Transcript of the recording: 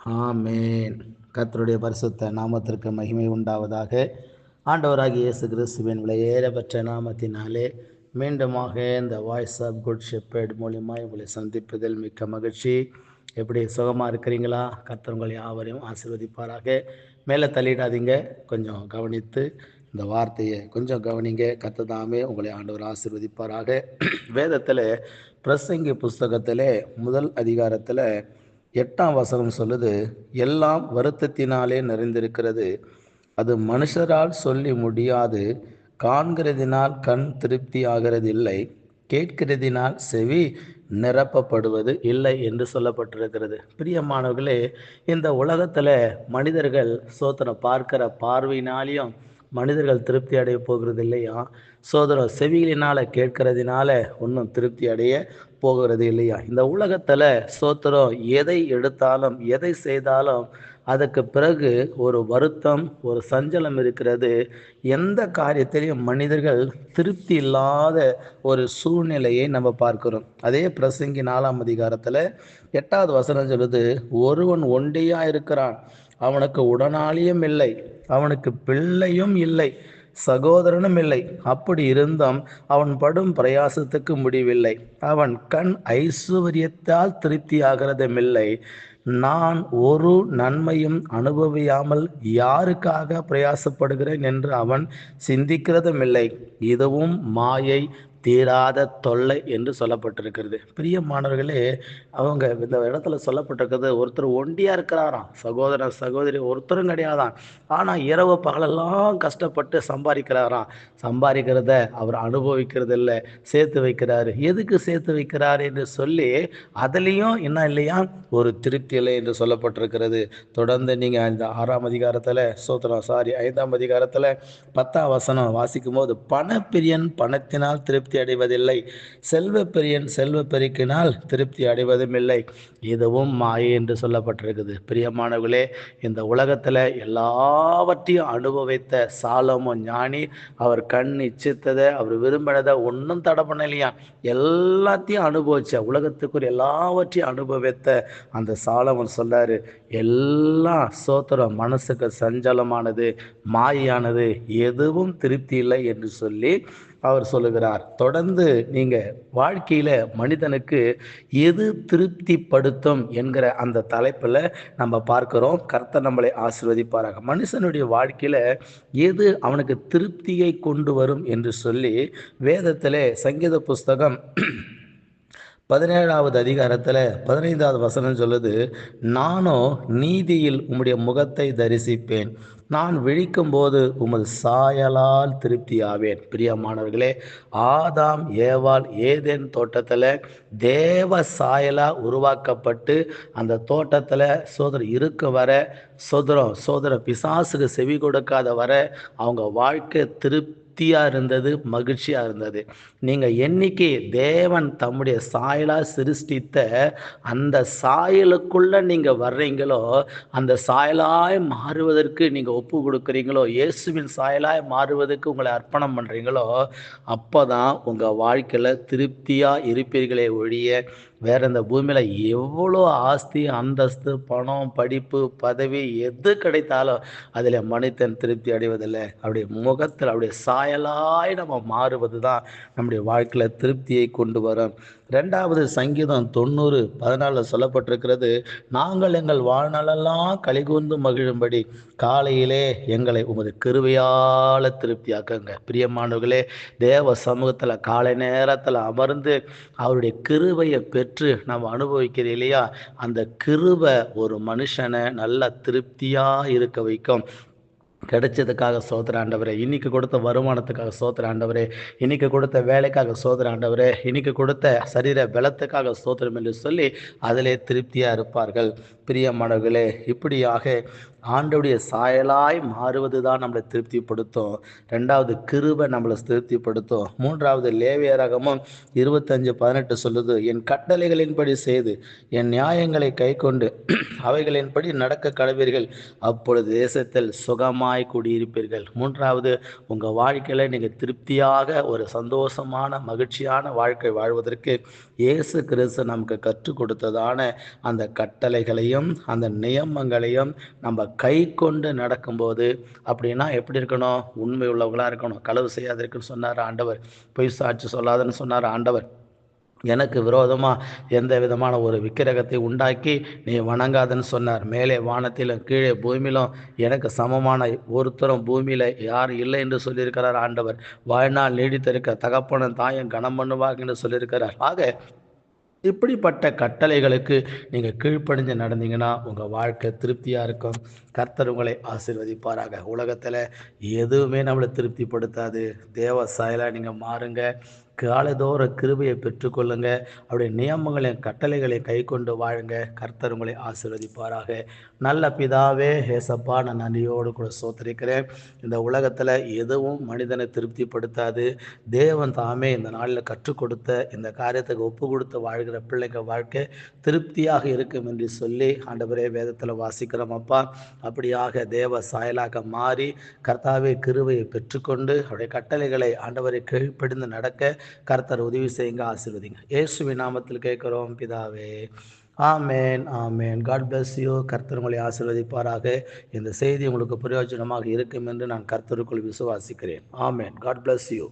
ஆமென். கர்த்தருடைய பரிசுத்த நாமத்திற்கு மகிமை உண்டாவதாக. ஆண்டவராகிய இயேசு கிறிஸ்துவின் விலையேறப்பெற்ற நாமத்தினாலே மீண்டுமாக இந்த வாய்ஸ் ஆஃப் குட் ஷெப்பர்ட் மூலியமா உங்களை சந்திப்பதில் மிக்க மகிழ்ச்சி. எப்படி சுகமாக இருக்கிறீங்களா? கர்த்தர் உங்களை யாவரையும் ஆசீர்வதிப்பாராக. மேலே தள்ளிடாதீங்க, கொஞ்சம் கவனித்து இந்த வார்த்தையை கொஞ்சம் கவனிங்க. கர்த்தர் தாமே உங்களை ஆண்டவர் ஆசீர்வதிப்பாராக. வேதத்தில் பிரசங்கி புஸ்தகத்தில் முதல் அதிகாரத்தில் 8ஆம் வசனம் சொல்லுது, எல்லாம் வருத்தத்தினாலே நிறைந்திருக்கிறது, அது மனுஷரால் சொல்லி முடியாது, காண்கிறதினால் கண் திருப்தி ஆகிறதில்லை, கேட்கிறதினால் செவி நிரப்பப்படுவது இல்லை என்று சொல்லப்பட்டிருக்கிறது. பிரியமானவர்களே, இந்த உலகத்தில் மனிதர்கள் சோதனை பார்க்கிற பார்வையினாலையும் மனிதர்கள் திருப்தி அடைய போகிறது இல்லையா? சோதரம் செவிகளினால கேட்கறதுனால ஒன்றும் திருப்தி அடைய போகிறது இல்லையா? இந்த உலகத்தில் சோத்திரம் எதை எடுத்தாலும் எதை செய்தாலும் அதற்கு பிறகு ஒரு வருத்தம், ஒரு சஞ்சலம் இருக்கிறது. எந்த காரியத்திலையும் மனிதர்கள் திருப்தி இல்லாத ஒரு சூழ்நிலையை நம்ம பார்க்கிறோம். அதே பிரசங்கி 4ஆம் அதிகாரத்தில் 8வது வசனம் சொல்லுது, ஒருவன் ஒண்டியா இருக்கிறான், அவனுக்கு உடனாளியும் இல்லை, அவனுக்கு பிள்ளையும் இல்லை, சகோதரனும் இல்லை. அப்படி இருந்தும் அவன் படும் பிரயாசத்துக்கு முடிவில்லை. அவன் கண் ஐஸ்வர்யத்தால் திருப்தி ஆகிறதுமில்லை. நான் ஒரு நன்மையும் அனுபவியாமல் யாருக்காக பிரயாசப்படுகிறேன் என்று அவன் சிந்திக்கிறதுமில்லை. இதுவும் மாயை, தீராத தொல்லை என்று சொல்லப்பட்டிருக்கிறது. பிரியமானவர்களே, அவங்க இந்த இடத்துல சொல்லப்பட்டிருக்கிறது, ஒருத்தர் ஒண்டியா இருக்கிறாராம், சகோதரன் சகோதரி ஒருத்தரும் கிடையாதான். ஆனா இரவு பகலெல்லாம் கஷ்டப்பட்டு சம்பாதிக்கிறாராம். சம்பாதிக்கிறத அவர் அனுபவிக்கிறது இல்லை, சேர்த்து வைக்கிறாரு. எதுக்கு சேர்த்து வைக்கிறாரு என்று சொல்லி அதுலேயும் என்ன இல்லையா, ஒரு திருப்தி இல்லை என்று சொல்லப்பட்டிருக்கிறது. தொடர்ந்து நீங்கள் இந்த 6ஆம் அதிகாரத்தில் 5ஆம் அதிகாரத்தில் 10ஆம் வசனம் வாசிக்கும் போது, பணப்பிரியன் பணத்தினால் திருப்தி அடைவதில்லை, செல்வ பிரியன் செல்வ பெருக்கினால் திருப்தி அடைவதும் இல்லை, இதுவும் மாயை என்று சொல்லப்பட்டிருக்குது. பிரியமானவர்களே, இந்த உலகத்தில் எல்லாவற்றையும் அனுபவித்த சாலமோன் ஞானி, அவர் கண் இச்சித்ததை அவர் விரும்பினதை ஒன்றும் தடை பண்ணலையா, எல்லாத்தையும் அனுபவிச்ச உலகத்துக்குரிய எல்லாவற்றையும் அனுபவித்த அந்த சாலமோன் சொல்றாரு, எல்லாம் சோத்திரம் மனசுக்கு சஞ்சலமானது, மாயானது, எதுவும் திருப்தி இல்லை என்று சொல்லி அவர் சொல்லுகிறார். தொடர்ந்து நீங்க வாழ்க்கையில மனிதனுக்கு எது திருப்திப்படுத்தும் என்கிற அந்த தலைப்புல நம்ம பார்க்கிறோம். கர்த்தர் நம்மளை ஆசீர்வதிப்பாராக. மனுஷனுடைய வாழ்க்கையில எது அவனுக்கு திருப்தியை கொண்டு வரும் என்று சொல்லி வேதத்திலே சங்கீத புஸ்தகம் 17வது அதிகாரத்தில் 15வது வசனம் சொல்லுது, நானோ நீதியில் உம்முடைய முகத்தை தரிசிப்பேன், நான் விழிக்கும் போது உமது சாயலால் திருப்தி ஆவேன். பிரியமானவர்களே, ஆதாம் ஏவாள் ஏதேன் தோட்டத்தில் தேவ சாயலா உருவாக்கப்பட்டு அந்த தோட்டத்தில் இருக்க வர சோதர பிசாசுக்கு செவி கொடுக்காத வர அவங்க வாழ்க்கை திருப்தியாக இருந்தது, மகிழ்ச்சியாக இருந்தது. நீங்கள் என்னைக்கு தேவன் தம்முடைய சாயலாக சிருஷ்டித்த அந்த சாயலுக்குள்ள நீங்கள் வர்றீங்களோ, அந்த சாயலாய் மாறுவதற்கு நீங்கள் ஒப்பு கொடுக்குறீங்களோ, இயேசுவின் சாயலாய் மாறுவதற்கு உங்களை அர்ப்பணம் பண்ணுறீங்களோ, அப்போ தான் உங்கள் வாழ்க்கையில் திருப்தியாக இருப்பீர்களே ஒழிய வேற இந்த பூமியில் எவ்வளோ ஆஸ்தி அந்தஸ்து பணம் படிப்பு பதவி எது கிடைத்தாலும் அதில் மனிதன் திருப்தி அடைவதில்லை. அவருடைய முகத்தில் அவருடைய சாயலாய் நம்ம மாறுவது தான் நம்முடைய வாழ்க்கையில் திருப்தியை கொண்டு வரும். 2வது சங்கீதம் 90:14 சொல்லப்பட்டிருக்கிறது, நாங்கள் எங்கள் வாழ்நாளெல்லாம் கலிகூர்ந்து மகிழும்படி காலையிலே எங்களை உமது கிருபையால் திருப்தியாக்குங்க. பிரியமானவர்களே, தேவ சமூகத்தில் காலை நேரத்தில் அமர்ந்து அவருடைய கிருபையை பெற்று நம்ம அனுபவிக்கிறது இல்லையா, அந்த கிருபை ஒரு மனுஷனை நல்லா திருப்தியாக இருக்க வைக்கும். கிடைச்சதுக்காக சோதர ஆண்டவரே, இன்னைக்கு கொடுத்த வருமானத்துக்காக சோதர ஆண்டவரே, இன்னைக்கு கொடுத்த வேலைக்காக சோதர ஆண்டவரே, இன்னைக்கு கொடுத்த சரீர பலத்துக்காக சோதரம் என்று சொல்லி அதிலே திருப்தியாக இருப்பார்கள். பிரியமானவர்களே, இப்படியாக ஆண்டவுடைய சாயலாய் மாறுவது தான் நம்மளை திருப்திப்படுத்தும். 2வது கிருபை நம்மளை திருப்திப்படுத்தும். 3வது லேவியராகமம் 25:18 சொல்லுது, என் கட்டளைகளின்படி செய்து என் நியாயங்களை கை கொண்டு அவைகளின்படி நடக்க கடவீர்கள், அப்பொழுது தேசத்தில் சுகமாய் சமாதானமாய் குடியிருப்பீர்கள். மூன்றாவது, உங்கள் வாழ்க்கையில் நீங்கள் திருப்தியாக ஒரு சந்தோஷமான மகிழ்ச்சியான வாழ்க்கை வாழ்வதற்கு இயேசு கிறிஸ்து நமக்கு கற்றுக் கொடுத்ததான அந்த கட்டளைகளையும் அந்த நியமங்களையும் நம்ம கை கொண்டு நடக்கும்போது, அப்படின்னா எப்படி இருக்கணும்? உண்மை உள்ளவர்களாக இருக்கணும். களவு செய்யாதிருக்குன்னு சொன்னார் ஆண்டவர். பொய் சாட்சி சொல்லாதன்னு சொன்னார் ஆண்டவர். எனக்கு விரோதமாக எந்த விதமான ஒரு விக்கிரகத்தை உண்டாக்கி நீ வணங்காதன்னு சொன்னார். மேலே வானத்திலும் கீழே பூமியிலும் எனக்கு சமமான ஒருத்தரும் பூமியில் யார் இல்லை என்று சொல்லியிருக்கிறார் ஆண்டவர். வாழ்நாள் நீடித்திருக்க தகப்பனும் தாயும் கனம் பண்ணுவாங்க என்று சொல்லியிருக்கிறார். ஆக இப்படிப்பட்ட கட்டளைகளுக்கு நீங்கள் கீழ்ப்படிஞ்சு நடந்தீங்கன்னா உங்கள் வாழ்க்கை திருப்தியாக இருக்கும். கர்த்தர் உங்களை ஆசீர்வதிப்பாராக. உலகத்தில் எதுவுமே நம்மளை திருப்திப்படுத்தாது. தேவ சாயலாக நீங்கள் மாறுங்க. காலைதோற கிருபையை பெற்றுக்கொள்ளுங்க. அவருடைய நியமங்களையும் கட்டளைகளையும் கை கொண்டு வாழுங்க. கர்த்தர் உங்களை ஆசீர்வதிப்பாராக. நல்ல பிதாவே, ஏசப்பா, நான் நன்றியோடு கூட சோத்தரிக்கிறேன். இந்த உலகத்தில் எதுவும் மனிதனை திருப்திப்படுத்தாது. தேவன் தாமே இந்த நாளில் கற்றுக் கொடுத்த இந்த காரியத்துக்கு ஒப்பு கொடுத்து வாழ்கிற பிள்ளைங்க வாழ்க்கை திருப்தியாக இருக்கும் என்று சொல்லி ஆண்டவரே வேதத்தில் வாசிக்கிறோம் அப்பா. அப்படியாக தேவ சாயலாக மாறி கர்த்தாவே கிருபையை பெற்றுக்கொண்டு அவருடைய கட்டளைகளை ஆண்டவரை கீழ்ப்படிந்து நடக்க கர்த்தர் உதவி செய்யுங்க, ஆசீர்வதிங்க. இயேசுவின் நாமத்தில் கேட்கிறோம் பிதாவே. ஆமேன், ஆமேன். God bless you. கர்த்தர் உங்களை ஆசீர்வதிப்பாராக. இந்த செய்தி உங்களுக்கு பிரயோஜனமாக இருக்கும் என்று நான் கர்த்தருக்குள் விசுவாசிக்கிறேன். ஆமேன். God bless you.